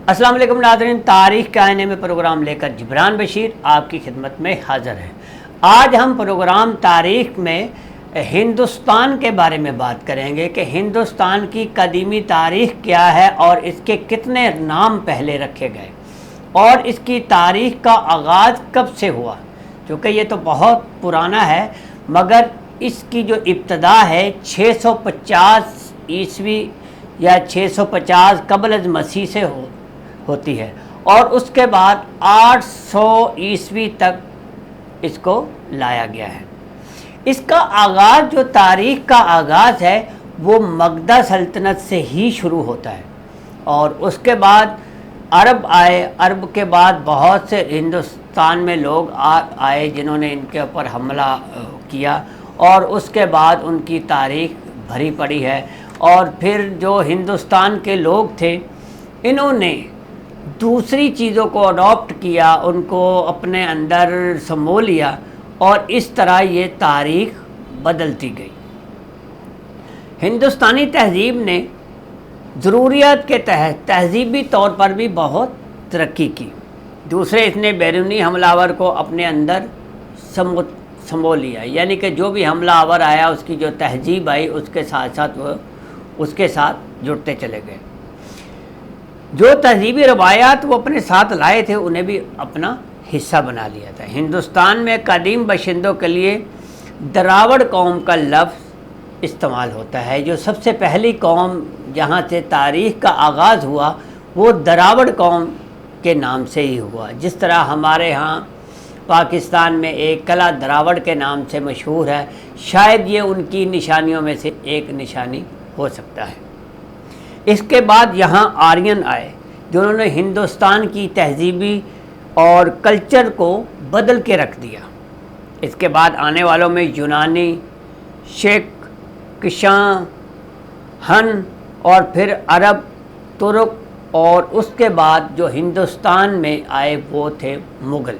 अस्सलाम वालेकुम नाज़रीन, तारीख़ के आईने में प्रोग्राम लेकर जिब्रान बशीर आपकी खिदमत में हाज़िर है। आज हम प्रोग्राम तारीख़ में हिंदुस्तान के बारे में बात करेंगे कि हिंदुस्तान की कदीमी तारीख़ क्या है और इसके कितने नाम पहले रखे गए और इसकी तारीख़ का आगाज़ कब से हुआ। क्योंकि ये तो बहुत पुराना है, मगर इसकी जो इब्तदा है 650 ईस्वी या 650 क़ब्ल मसीह से होती है और उसके बाद 800 ईस्वी तक इसको लाया गया है। इसका आगाज़, जो तारीख़ का आगाज़ है, वो मगधा सल्तनत से ही शुरू होता है और उसके बाद अरब आए। अरब के बाद बहुत से हिंदुस्तान में लोग आए जिन्होंने इनके ऊपर हमला किया और उसके बाद उनकी तारीख़ भरी पड़ी है। और फिर जो हिंदुस्तान के लोग थे, इन्होंने दूसरी चीज़ों को अडॉप्ट किया, उनको अपने अंदर समो लिया और इस तरह ये तारीख़ बदलती गई। हिंदुस्तानी तहज़ीब ने ज़रूरियात के तहत तहज़ीबी तौर पर भी बहुत तरक्की की। दूसरे, इसने बैरूनी हमलावर को अपने अंदर समो लिया, यानी कि जो भी हमलावर आया उसकी जो तहज़ीब आई उसके साथ साथ वो उसके साथ जुड़ते चले गए। जो तहज़ीबी रवायात वो अपने साथ लाए थे उन्हें भी अपना हिस्सा बना लिया था। हिंदुस्तान में कदीम बाशिंदों के लिए द्रावड़ कौम का लफ्ज़ इस्तेमाल होता है। जो सबसे पहली कौम जहाँ से तारीख़ का आगाज़ हुआ वो द्रावड़ कौम के नाम से ही हुआ। जिस तरह हमारे यहाँ पाकिस्तान में एक कला द्रावड़ के नाम से मशहूर है, शायद ये उनकी निशानियों में से एक निशानी हो सकता है। इसके बाद यहाँ आर्यन आए जिन्होंने हिंदुस्तान की तहज़ीबी और कल्चर को बदल के रख दिया। इसके बाद आने वालों में यूनानी, शेख, किशां, हन और फिर अरब, तुर्क और उसके बाद जो हिंदुस्तान में आए वो थे मुग़ल।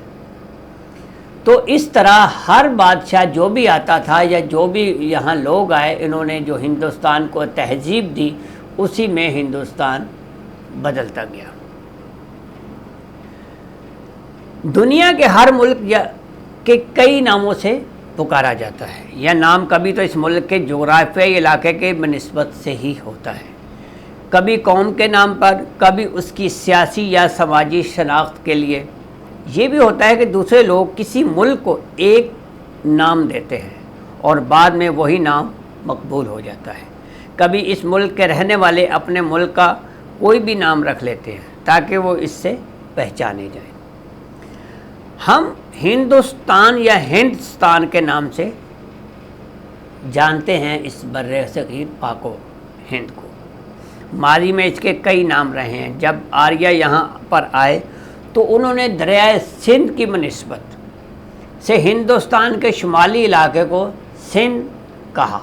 तो इस तरह हर बादशाह जो भी आता था या जो भी यहाँ लोग आए, इन्होंने जो हिंदुस्तान को तहज़ीब दी, उसी में हिंदुस्तान बदलता गया। दुनिया के हर मुल्क के कई नामों से पुकारा जाता है। यह नाम कभी तो इस मुल्क के जोग्राफियाई इलाके के बनिस्बत से ही होता है, कभी कौम के नाम पर, कभी उसकी सियासी या समाजी शनाख्त के लिए। ये भी होता है कि दूसरे लोग किसी मुल्क को एक नाम देते हैं और बाद में वही नाम मकबूल हो जाता है। कभी इस मुल्क के रहने वाले अपने मुल्क का कोई भी नाम रख लेते हैं ताकि वो इससे पहचाने जाए। हम हिंदुस्तान या हिंदुस्तान के नाम से जानते हैं इस बर्रे सगीर पाको हिंद को। माजी में इसके कई नाम रहे हैं। जब आर्य यहाँ पर आए तो उन्होंने दरियाए सिंध की बनिस्बत से हिंदुस्तान के शुमाली इलाके को सिंध कहा।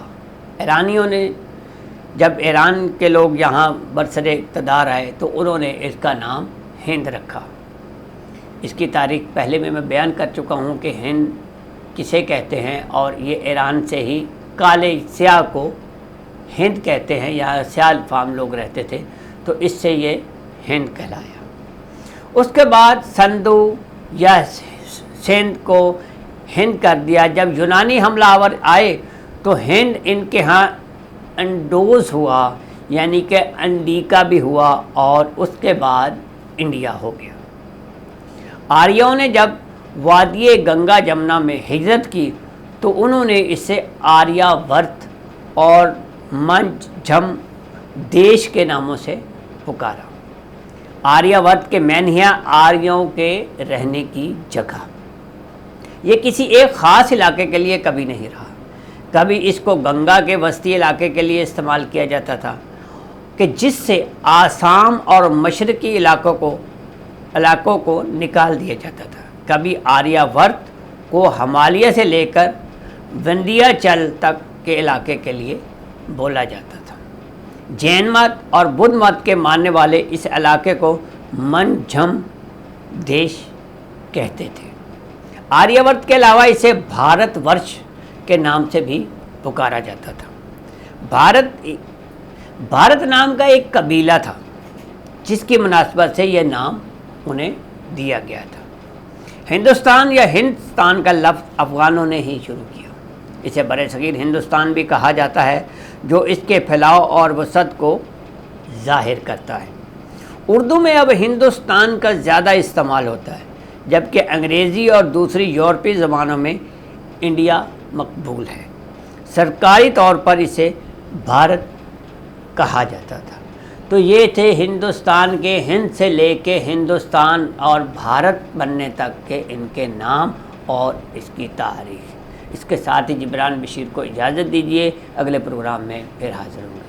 ईरानियों ने, जब ईरान के लोग यहाँ बरसरे इक़्तिदार आए तो उन्होंने इसका नाम हिंद रखा। इसकी तारीख़ पहले में मैं बयान कर चुका हूँ कि हिंद किसे कहते हैं, और ये ईरान से ही काले स्याह को हिंद कहते हैं। यहाँ स्याह फार्म लोग रहते थे तो इससे ये हिंद कहलाया। उसके बाद संधु या सिंध को हिंद कर दिया। जब यूनानी हमलावर आए तो हिंद इनके यहाँ अंडोज़ हुआ, यानी कि अंडिका भी हुआ और उसके बाद इंडिया हो गया। आर्यों ने जब वादिये गंगा जमुना में हिजरत की तो उन्होंने इसे आर्यावर्त और मंझम देश के नामों से पुकारा। आर्यावर्त के मैनिया आर्यों के रहने की जगह। ये किसी एक ख़ास इलाके के लिए कभी नहीं रहा। कभी इसको गंगा के वस्ती इलाके के लिए इस्तेमाल किया जाता था कि जिससे आसाम और मशरक़ी इलाकों को निकाल दिया जाता था। कभी आर्यावर्त को हिमालय से लेकर विंध्याचल तक के इलाके के लिए बोला जाता था। जैन मत और बुद्ध मत के मानने वाले इस इलाके को मंझम देश कहते थे। आर्यावर्त के अलावा इसे भारतवर्ष के नाम से भी पुकारा जाता था। भारत नाम का एक कबीला था جس کی مناسبت سے یہ نام انہیں دیا گیا تھا۔ ہندوستان یا ہندوستان کا لفظ افغانوں نے ہی شروع کیا۔ اسے برصغیر ہندوستان بھی کہا جاتا ہے، جو اس کے پھیلاؤ اور وسعت کو ظاہر کرتا ہے۔ اردو میں اب ہندوستان کا زیادہ استعمال ہوتا ہے، جبکہ انگریزی اور دوسری یورپی زبانوں میں انڈیا مقبول ہے۔ سرکاری طور پر اسے بھارت کہا جاتا تھا۔ تو یہ تھے ہندوستان کے ہند سے لے کے ہندوستان اور بھارت بننے تک کے ان کے نام اور اس کی تاریخ۔ اس کے ساتھ ہی جبران بشیر کو اجازت دیجیے، اگلے پروگرام میں پھر حاضر ہوں گا۔